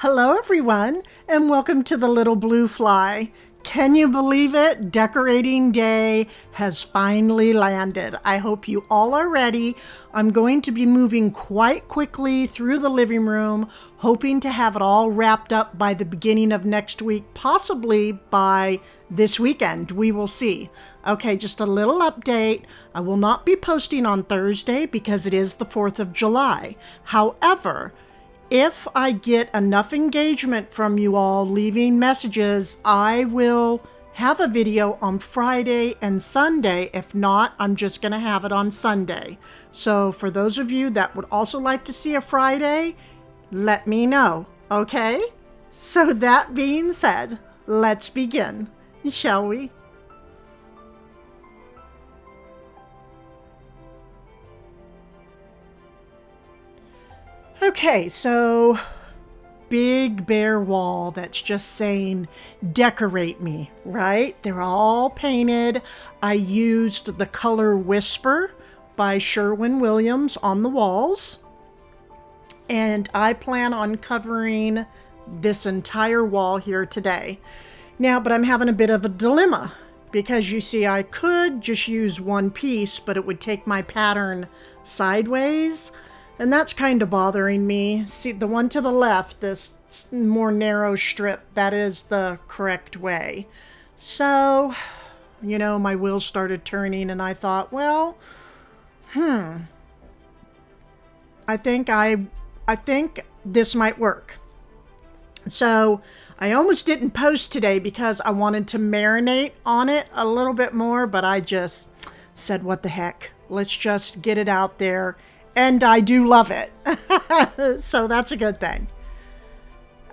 Hello everyone, and welcome to the Little Blue Fly. Can you believe it? Decorating day has finally landed. I hope you all are ready. I'm going to be moving quite quickly through the living room, hoping to have it all wrapped up by the beginning of next week, possibly by this weekend. We will see. Okay, just a little update. I will not be posting on Thursday because it is the 4th of July. However, if I get enough engagement from you all leaving messages, I will have a video on Friday and Sunday. If not, I'm just going to have it on Sunday. So for those of you that would also like to see a Friday, let me know, okay? So that being said, let's begin, shall we? Okay, so big bare wall that's just saying decorate me, right? They're all painted. I used the color Whisper by Sherwin-Williams on the walls. And I plan on covering this entire wall here today. Now, but I'm having a bit of a dilemma because you see, I could just use one piece, but it would take my pattern sideways. And that's kind of bothering me. See, the one to the left, this more narrow strip, that is the correct way. So, you know, my wheels started turning and I thought, well, I think this might work. So I almost didn't post today because I wanted to marinate on it a little bit more, but I just said, what the heck? Let's just get it out there. And I do love it. So that's a good thing.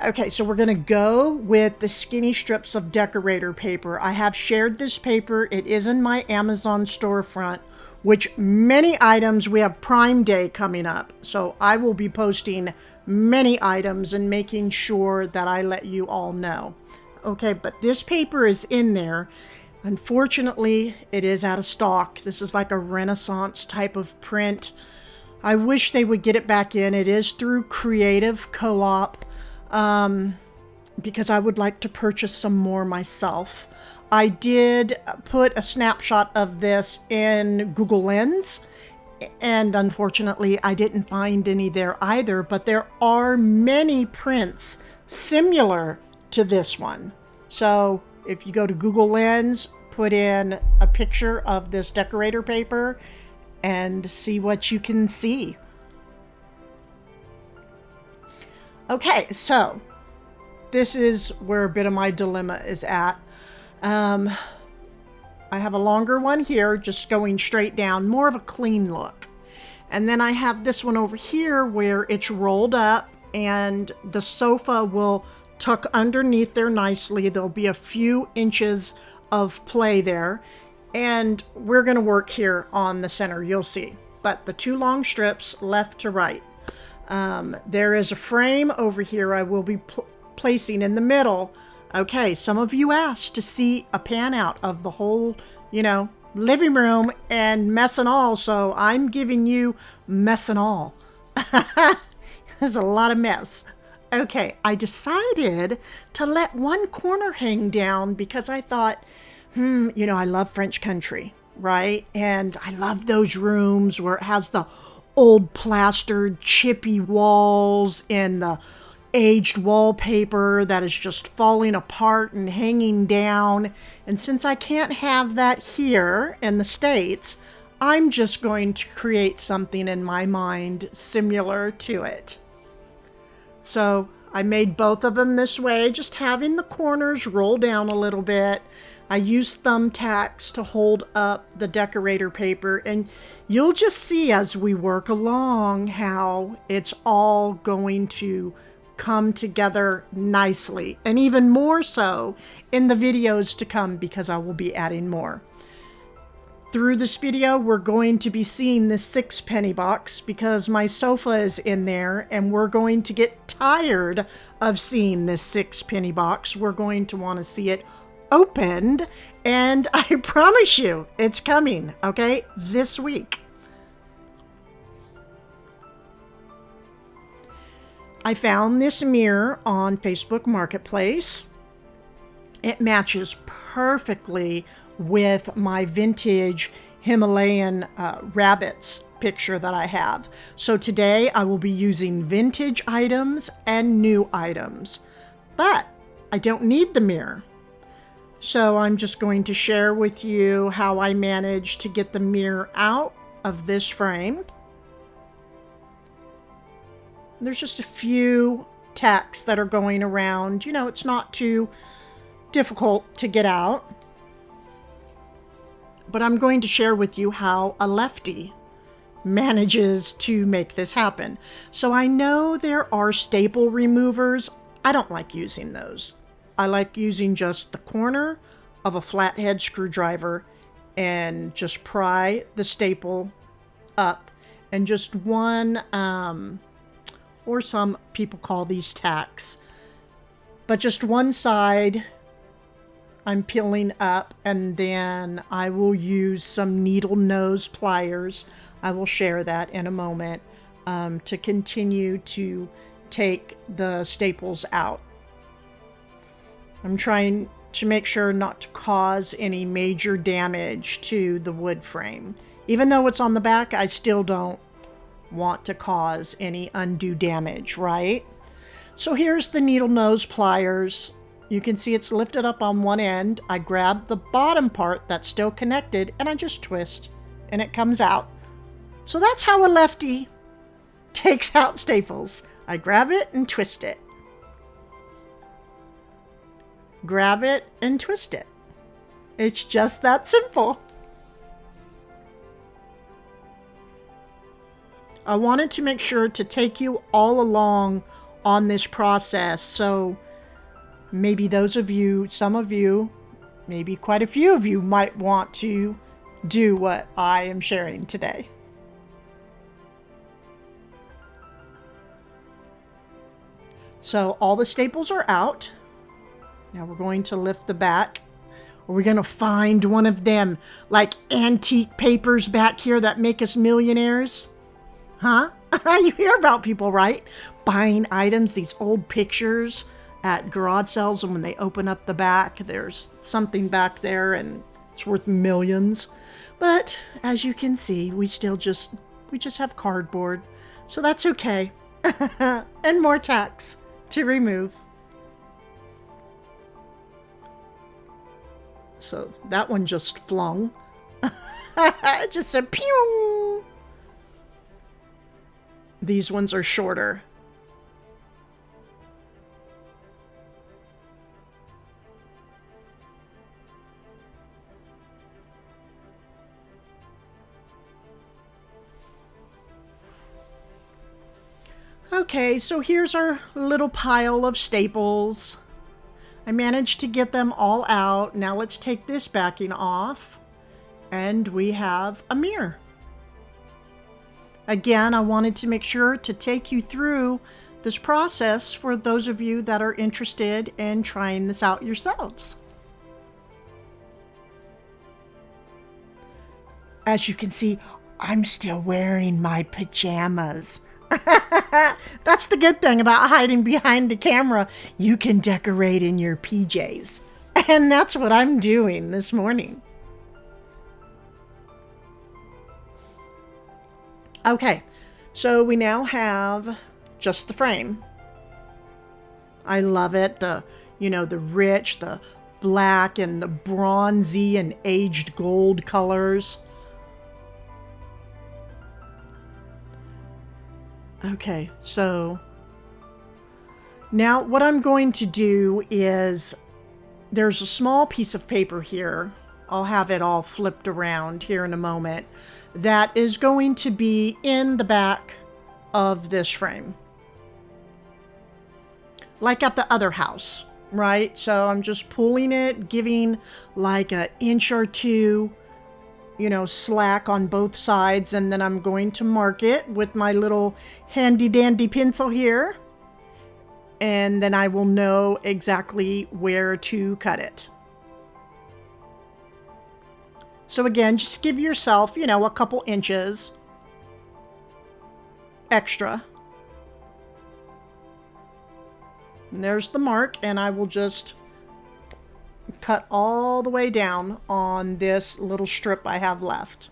Okay, so we're going to go with the skinny strips of decorator paper. I have shared this paper. It is in my Amazon storefront, which many items, we have Prime Day coming up. So I will be posting many items and making sure that I let you all know. Okay, but this paper is in there. Unfortunately, it is out of stock. This is like a Renaissance type of print. I wish they would get it back in. It is through Creative Co-op because I would like to purchase some more myself. I did put a snapshot of this in Google Lens, and unfortunately I didn't find any there either, but there are many prints similar to this one. So if you go to Google Lens, put in a picture of this decorator paper, and see what you can see. Okay, so this is where a bit of my dilemma is at. I have a longer one here, just going straight down, more of a clean look. And then I have this one over here where it's rolled up and the sofa will tuck underneath there nicely. There'll be a few inches of play there. And we're going to work here on the center, you'll see. But the two long strips left to right. There is a frame over here I will be placing in the middle. Okay, some of you asked to see a pan out of the whole, living room and mess and all. So I'm giving you mess and all. There's a lot of mess. Okay, I decided to let one corner hang down because I thought, I love French country, right? And I love those rooms where it has the old plastered chippy walls and the aged wallpaper that is just falling apart and hanging down. And since I can't have that here in the States, I'm just going to create something in my mind similar to it. So I made both of them this way, just having the corners roll down a little bit. I used thumbtacks to hold up the decorator paper, and you'll just see as we work along how it's all going to come together nicely, and even more so in the videos to come because I will be adding more. Through this video, we're going to be seeing this 6-penny box because my sofa is in there, and we're going to get tired of seeing this 6-penny box. We're going to want to see it opened, and I promise you it's coming, okay, this week. I found this mirror on Facebook Marketplace. It matches perfectly with my vintage Himalayan rabbits picture that I have. So today I will be using vintage items and new items, but I don't need the mirror. So I'm just going to share with you how I managed to get the mirror out of this frame. There's just a few tacks that are going around. You know, it's not too difficult to get out. But I'm going to share with you how a lefty manages to make this happen. So I know there are staple removers. I don't like using those. I like using just the corner of a flathead screwdriver and just pry the staple up, and just one, or some people call these tacks, but just one side I'm peeling up, and then I will use some needle nose pliers. I will share that in a moment, to continue to take the staples out. I'm trying to make sure not to cause any major damage to the wood frame. Even though it's on the back, I still don't want to cause any undue damage, right? So here's the needle nose pliers. You can see it's lifted up on one end. I grab the bottom part that's still connected and I just twist and it comes out. So that's how a lefty takes out staples. I grab it and twist it. Grab it and twist it. It's just that simple. I wanted to make sure to take you all along on this process. So maybe those of you, some of you, maybe quite a few of you might want to do what I am sharing today. So all the staples are out. Now we're going to lift the back. We're going to find one of them like antique papers back here that make us millionaires. Huh? You hear about people, right? Buying items, these old pictures at garage sales, and when they open up the back, there's something back there and it's worth millions. But as you can see, we just have cardboard. So that's okay. And more tacks to remove. So that one just flung. It just said pew. These ones are shorter. Okay, so here's our little pile of staples. I managed to get them all out. Now let's take this backing off, and we have a mirror. Again, I wanted to make sure to take you through this process for those of you that are interested in trying this out yourselves. As you can see, I'm still wearing my pajamas. That's the good thing about hiding behind the camera. You can decorate in your PJs. And that's what I'm doing this morning. Okay, so we now have just the frame. I love it. The rich, the black and the bronzy and aged gold colors. Okay, so now what I'm going to do is, there's a small piece of paper here. I'll have it all flipped around here in a moment. That is going to be in the back of this frame. Like at the other house, right? So I'm just pulling it, giving like an inch or two, slack on both sides, and then I'm going to mark it with my little handy dandy pencil here, and then I will know exactly where to cut it. So again, just give yourself, a couple inches extra. And there's the mark, and I will just cut all the way down on this little strip I have left.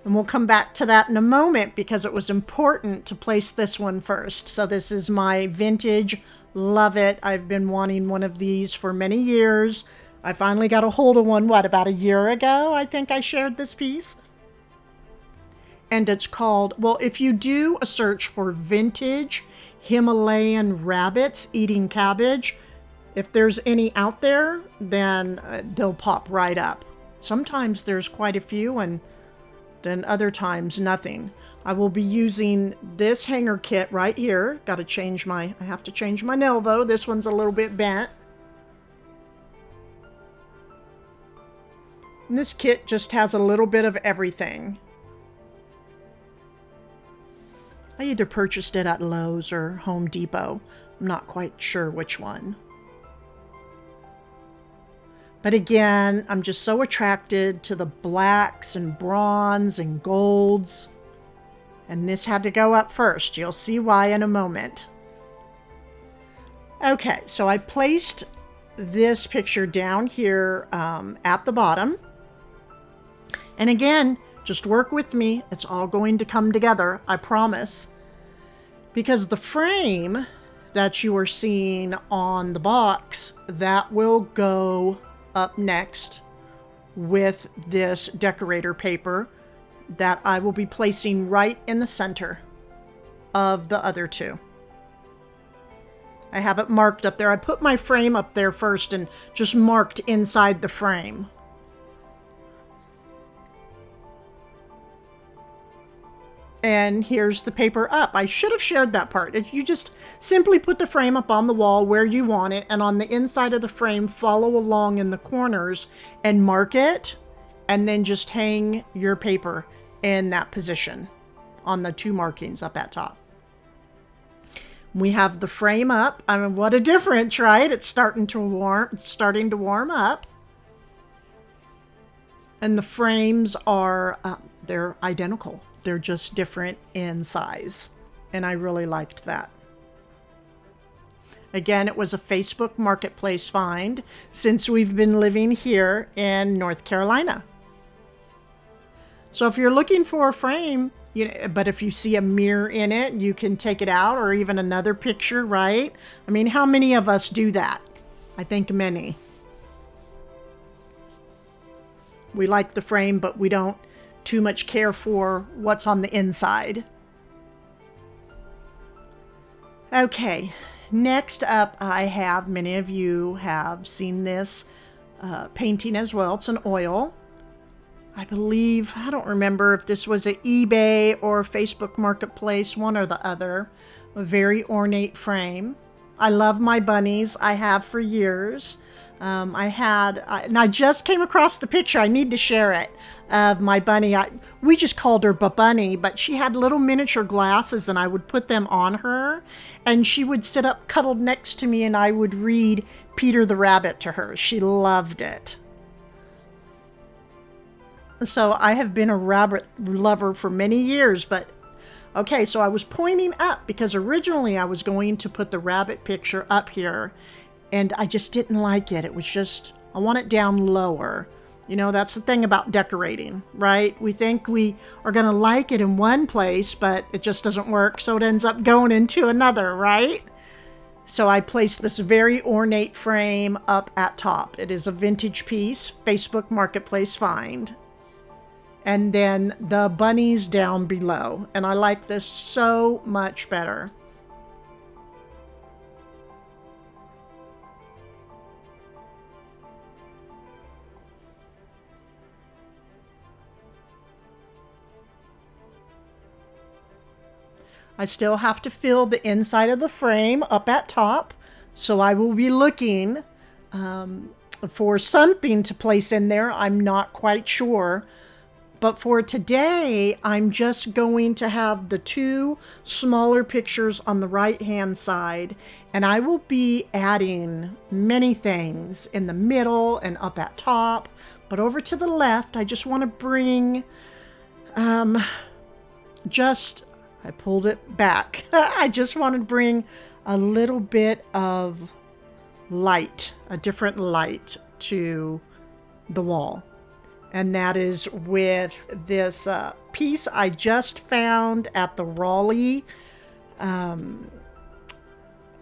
And we'll come back to that in a moment because it was important to place this one first. So this is my vintage. Love it. I've been wanting one of these for many years. I finally got a hold of one, about a year ago, I think I shared this piece. And it's called, well, if you do a search for vintage Himalayan rabbits eating cabbage, if there's any out there, then they'll pop right up. Sometimes there's quite a few, and then other times nothing. I will be using this hanger kit right here. I have to change my nail though. This one's a little bit bent. And this kit just has a little bit of everything. I either purchased it at Lowe's or Home Depot. I'm not quite sure which one. But again, I'm just so attracted to the blacks and bronze and golds. And this had to go up first. You'll see why in a moment. Okay, so I placed this picture down here at the bottom. And again, just work with me. It's all going to come together, I promise. Because the frame that you are seeing on the box, that will go up next with this decorator paper that I will be placing right in the center of the other two. I have it marked up there. I put my frame up there first and just marked inside the frame. And here's the paper up. I should have shared that part. You just simply put the frame up on the wall where you want it, and on the inside of the frame, follow along in the corners and mark it, and then just hang your paper in that position on the two markings up at top. We have the frame up. I mean, what a difference, right? It's starting to warm up. And the frames are, they're identical. They're just different in size. And I really liked that. Again, it was a Facebook Marketplace find since we've been living here in North Carolina. So if you're looking for a frame, but if you see a mirror in it, you can take it out, or even another picture, right? I mean, how many of us do that? I think many. We like the frame, but we don't too much care for what's on the inside. Okay, next up I have, many of you have seen this painting as well. It's an oil. I believe, I don't remember if this was at eBay or Facebook Marketplace, one or the other. A very ornate frame. I love my bunnies. I have for years. And I just came across the picture. I need to share it of my bunny. We just called her Bunny, but she had little miniature glasses, and I would put them on her, and she would sit up cuddled next to me, and I would read Peter the Rabbit to her. She loved it. So I have been a rabbit lover for many years, but okay, so I was pointing up because originally I was going to put the rabbit picture up here, and I just didn't like it. It was just, I want it down lower. You know, that's the thing about decorating, right? We think we are going to like it in one place, but it just doesn't work, so it ends up going into another, right? So I placed this very ornate frame up at top. It is a vintage piece, Facebook Marketplace find. And then the bunnies down below. And I like this so much better. I still have to fill the inside of the frame up at top. So I will be looking for something to place in there. I'm not quite sure. But for today, I'm just going to have the two smaller pictures on the right-hand side, and I will be adding many things in the middle and up at top. But over to the left, I just want to bring, I pulled it back. I just want to bring a little bit of light, a different light to the wall. And that is with this piece I just found at the Raleigh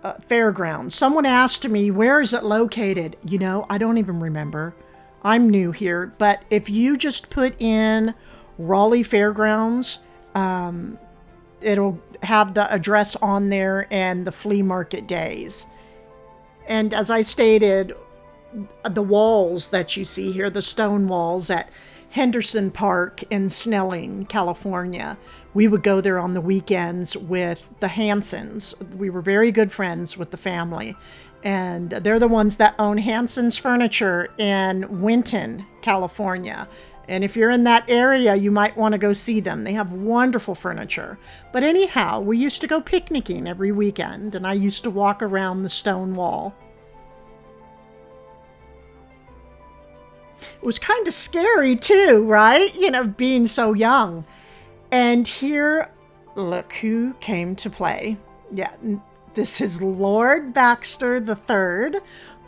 fairground. Someone asked me, where is it located? You know, I don't even remember. I'm new here, but if you just put in Raleigh Fairgrounds, it'll have the address on there and the flea market days. And as I stated, the walls that you see here, the stone walls at Henderson Park in Snelling, California, we would go there on the weekends with the Hansons. We were very good friends with the family. And they're the ones that own Hanson's Furniture in Winton, California. And if you're in that area, you might want to go see them. They have wonderful furniture. But anyhow, we used to go picnicking every weekend, and I used to walk around the stone wall. It was kind of scary too, right? You know, being so young. And here, look who came to play. Yeah, this is Lord Baxter III.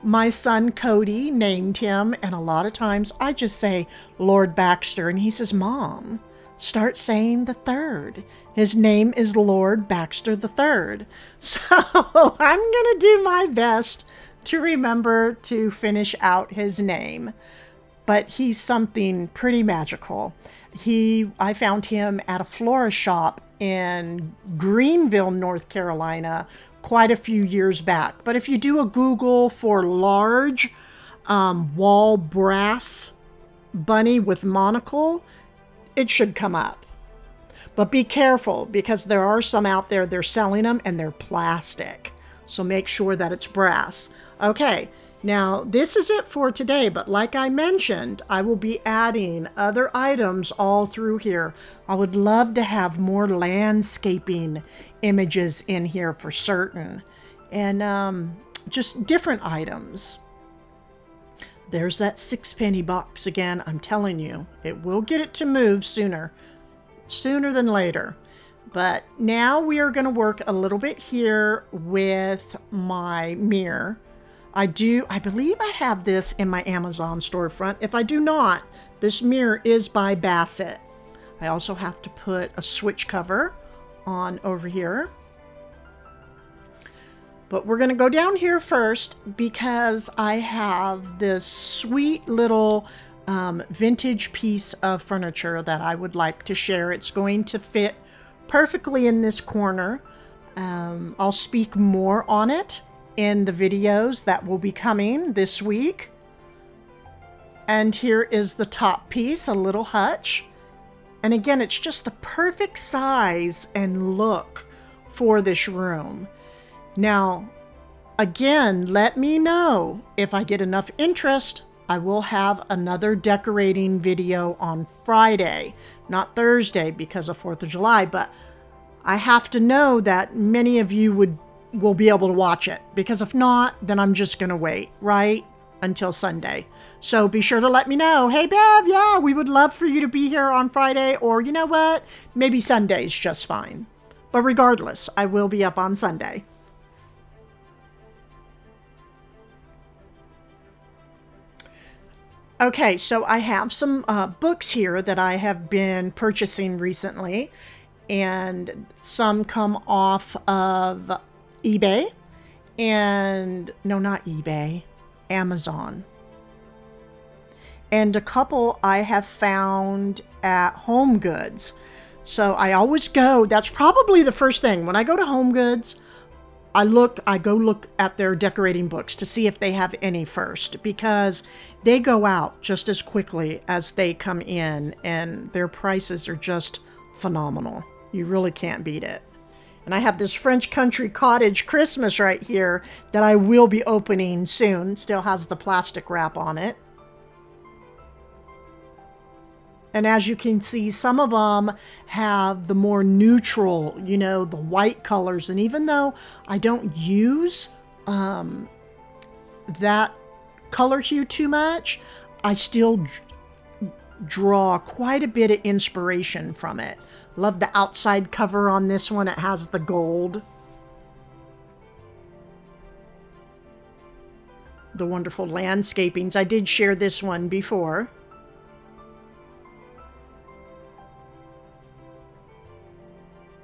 My son Cody named him, and a lot of times I just say Lord Baxter, and he says, Mom, start saying the third. His name is Lord Baxter III. So I'm going to do my best to remember to finish out his name. But he's something pretty magical. I found him at a florist shop in Greenville, North Carolina, quite a few years back. But if you do a Google for large wall brass bunny with monocle, it should come up. But be careful, because there are some out there, they're selling them and they're plastic. So make sure that it's brass. Okay, now this is it for today, but like I mentioned, I will be adding other items all through here. I would love to have more landscaping images in here for certain, and just different items. There's that 6-penny box again. I'm telling you, it will get it to move sooner than later. But now we are going to work a little bit here with my mirror. I believe I have this in my Amazon storefront. If I do not, this mirror is by Bassett. I also have to put a switch cover on over here. But we're going to go down here first because I have this sweet little vintage piece of furniture that I would like to share. It's going to fit perfectly in this corner. I'll speak more on it in the videos that will be coming this week. And here is the top piece, a little hutch. And again, it's just the perfect size and look for this room. Now, again, let me know if I get enough interest. I will have another decorating video on Friday, not Thursday because of 4th of July, but I have to know that many of you will be able to watch it, because if not, then I'm just going to wait, right, until Sunday. So be sure to let me know. Hey, Bev, yeah, we would love for you to be here on Friday, or you know what, maybe Sunday's just fine. But regardless, I will be up on Sunday. Okay, so I have some books here that I have been purchasing recently, and some come off of eBay, and no, not eBay, Amazon. And a couple I have found at Home Goods. So I always go, that's probably the first thing. When I go to Home Goods, I go look at their decorating books to see if they have any first, because they go out just as quickly as they come in, and their prices are just phenomenal. You really can't beat it. And I have this French Country Cottage Christmas right here that I will be opening soon. Still has the plastic wrap on it. And as you can see, some of them have the more neutral, you know, the white colors. And even though I don't use that color hue too much, I still draw quite a bit of inspiration from it. Love the outside cover on this one. It has the gold. the wonderful landscapings. I did share this one before.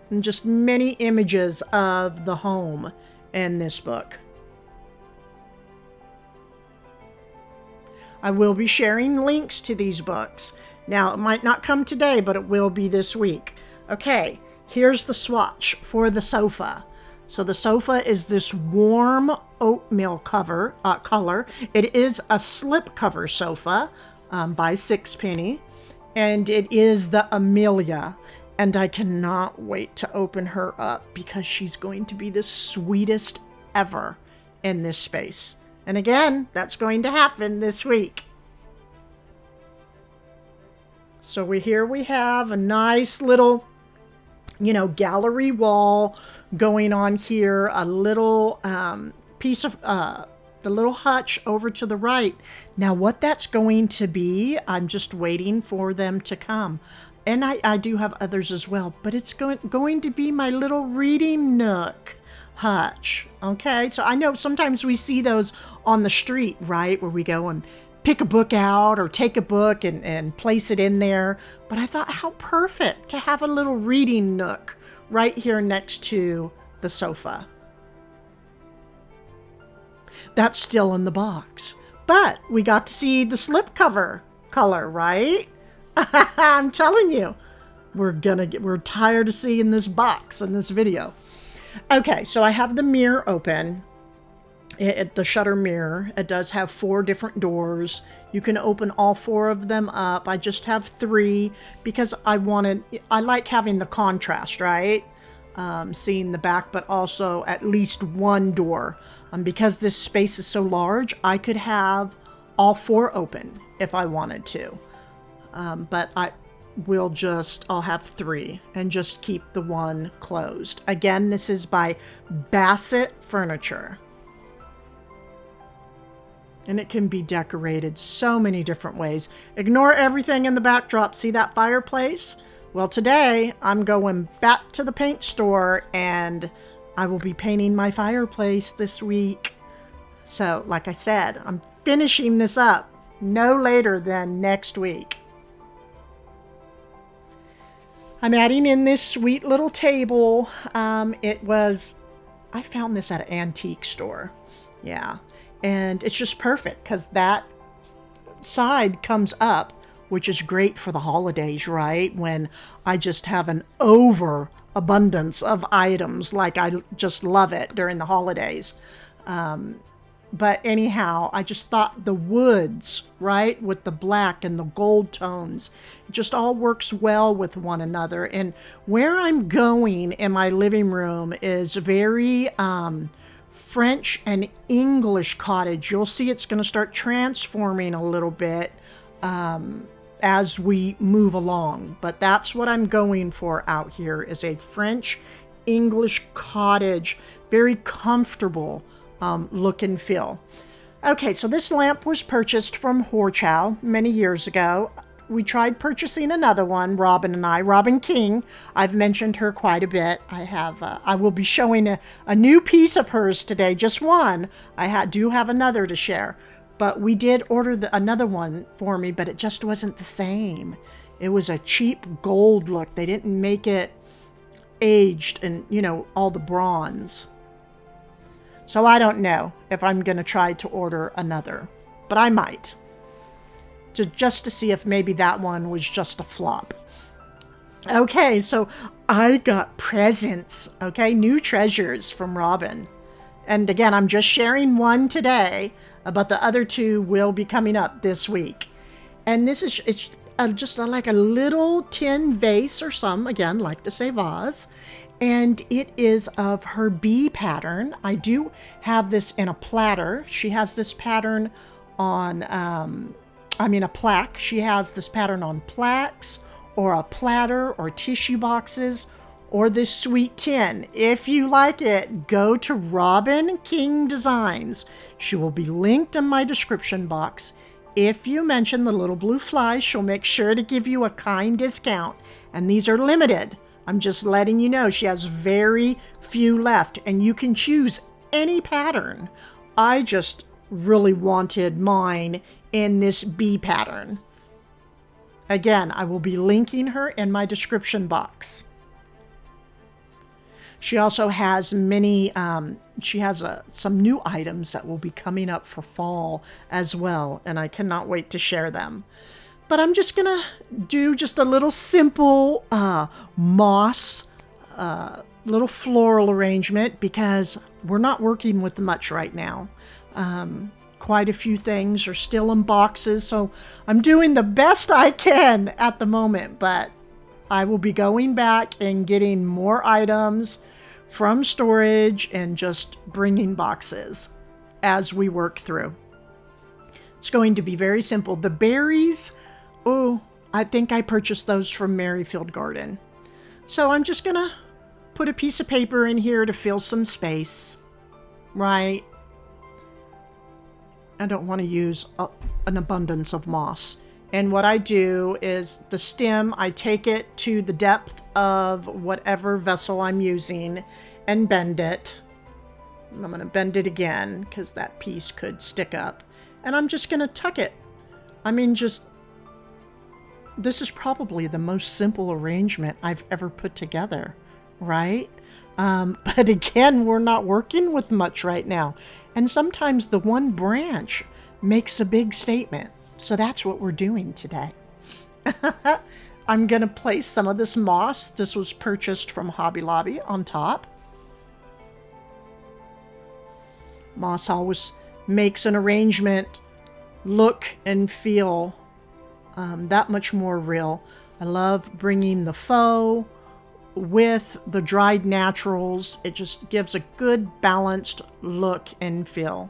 And just many images of the home in this book. I will be sharing links to these books. Now, it might not come today, but it will be this week. Okay, here's the swatch for the sofa. So the sofa is this warm oatmeal color. It is a slip cover sofa by Sixpenny, and it is the Amelia. And I cannot wait to open her up because she's going to be the sweetest ever in this space. And again, that's going to happen this week. So here we have a nice little, gallery wall going on here. A little piece of the little hutch over to the right. Now what that's going to be, I'm just waiting for them to come. And I do have others as well, but it's going to be my little reading nook hutch. Okay, so I know sometimes we see those on the street, right, where we go and pick a book out or take a book and place it in there. But I thought, how perfect to have a little reading nook right here next to the sofa. That's still in the box, but we got to see the slipcover color, right? I'm telling you, we're tired of seeing this box in this video. Okay, so I have the mirror open. The shutter mirror. It does have 4 different doors. You can open all 4 of them up. I just have 3 because I like having the contrast, right? Seeing the back, but also at least 1 door. Because this space is so large, I could have all 4 open if I wanted to. But I'll have 3 and just keep the 1 closed. Again, this is by Bassett Furniture. And it can be decorated so many different ways. Ignore everything in the backdrop. See that fireplace? Well, today I'm going back to the paint store and I will be painting my fireplace this week. So, like I said, I'm finishing this up no later than next week. I'm adding in this sweet little table. I found this at an antique store. Yeah. And it's just perfect because that side comes up, which is great for the holidays, right? When I just have an overabundance of items, like I just love it during the holidays. But anyhow, I just thought the woods, right, with the black and the gold tones, it just all works well with one another. And where I'm going in my living room is very French and English cottage. You'll see it's going to start transforming a little bit as we move along. But that's what I'm going for out here is a French English cottage, very comfortable look and feel. Okay, so this lamp was purchased from Horchow many years ago. We tried purchasing another one, Robin King. I've mentioned her quite a bit. I will be showing a new piece of hers today, just one. I do have another to share, but we did order another one for me, but it just wasn't the same. It was a cheap gold look. They didn't make it aged and, all the bronze. So I don't know if I'm going to try to order another, but I might. Just to see if maybe that one was just a flop. Okay, so I got presents, okay, new treasures from Robin. And again, I'm just sharing one today, but the other 2 will be coming up this week. And this is just like a little tin vase or some, again, like to say vase. And it is of her bee pattern. I do have this in a platter. She has this pattern on, a plaque. She has this pattern on plaques or a platter or tissue boxes or this sweet tin. If you like it, go to Robin King Designs. She will be linked in my description box. If you mention the little blue fly, she'll make sure to give you a kind discount. And these are limited. I'm just letting you know she has very few left and you can choose any pattern. I just really wanted mine in this bee pattern. Again, I will be linking her in my description box. She also has some new items that will be coming up for fall as well, and I cannot wait to share them. But I'm just gonna do just a little simple moss, little floral arrangement because we're not working with much right now. Quite a few things are still in boxes, so I'm doing the best I can at the moment, but I will be going back and getting more items from storage and just bringing boxes as we work through. It's going to be very simple. The berries, I think I purchased those from Merrifield Garden. So I'm just gonna put a piece of paper in here to fill some space, right? I don't want to use an abundance of moss. And what I do is the stem, I take it to the depth of whatever vessel I'm using and bend it. And I'm going to bend it again because that piece could stick up. And I'm just going to tuck it. I mean, this is probably the most simple arrangement I've ever put together, right? But again, we're not working with much right now. And sometimes the one branch makes a big statement. So that's what we're doing today. I'm going to place some of this moss. This was purchased from Hobby Lobby on top. Moss always makes an arrangement look and feel that much more real. I love bringing the faux with the dried naturals. It just gives a good balanced look and feel.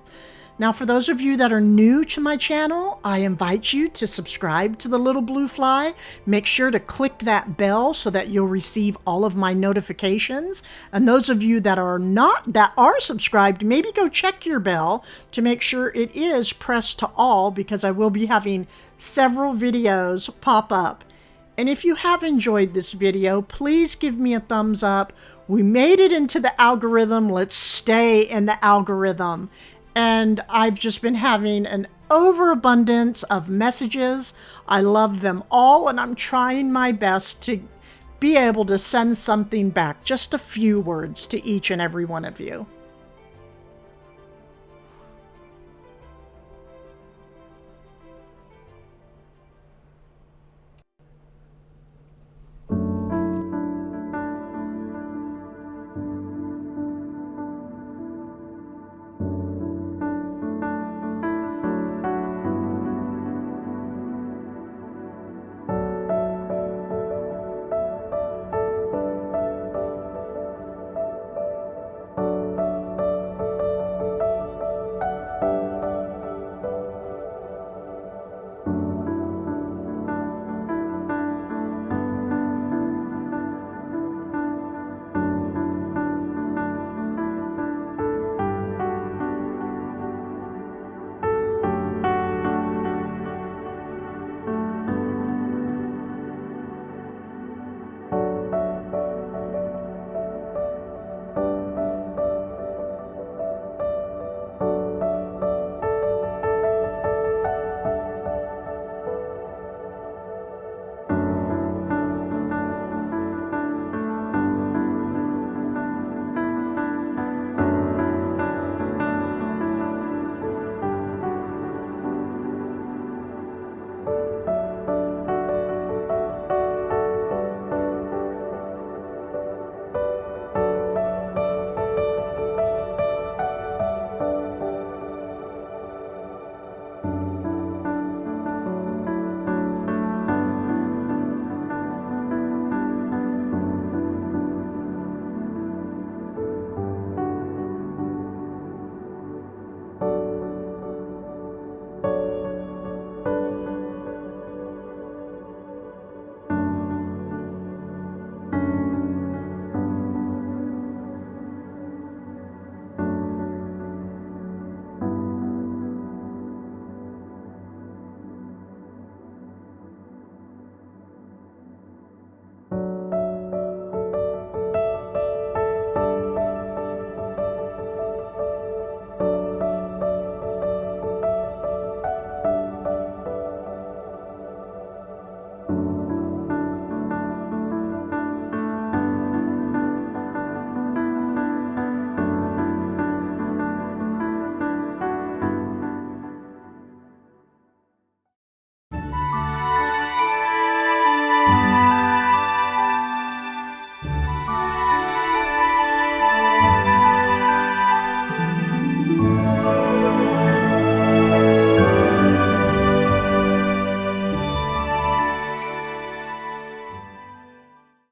Now, for those of you that are new to my channel, I invite you to subscribe to the Little Blue Fly. Make sure to click that bell so that you'll receive all of my notifications. And those of you that are subscribed, maybe go check your bell to make sure it is pressed to all, because I will be having several videos pop up. And if you have enjoyed this video, please give me a thumbs up. We made it into the algorithm. Let's stay in the algorithm. And I've just been having an overabundance of messages. I love them all, and I'm trying my best to be able to send something back, just a few words to each and every one of you.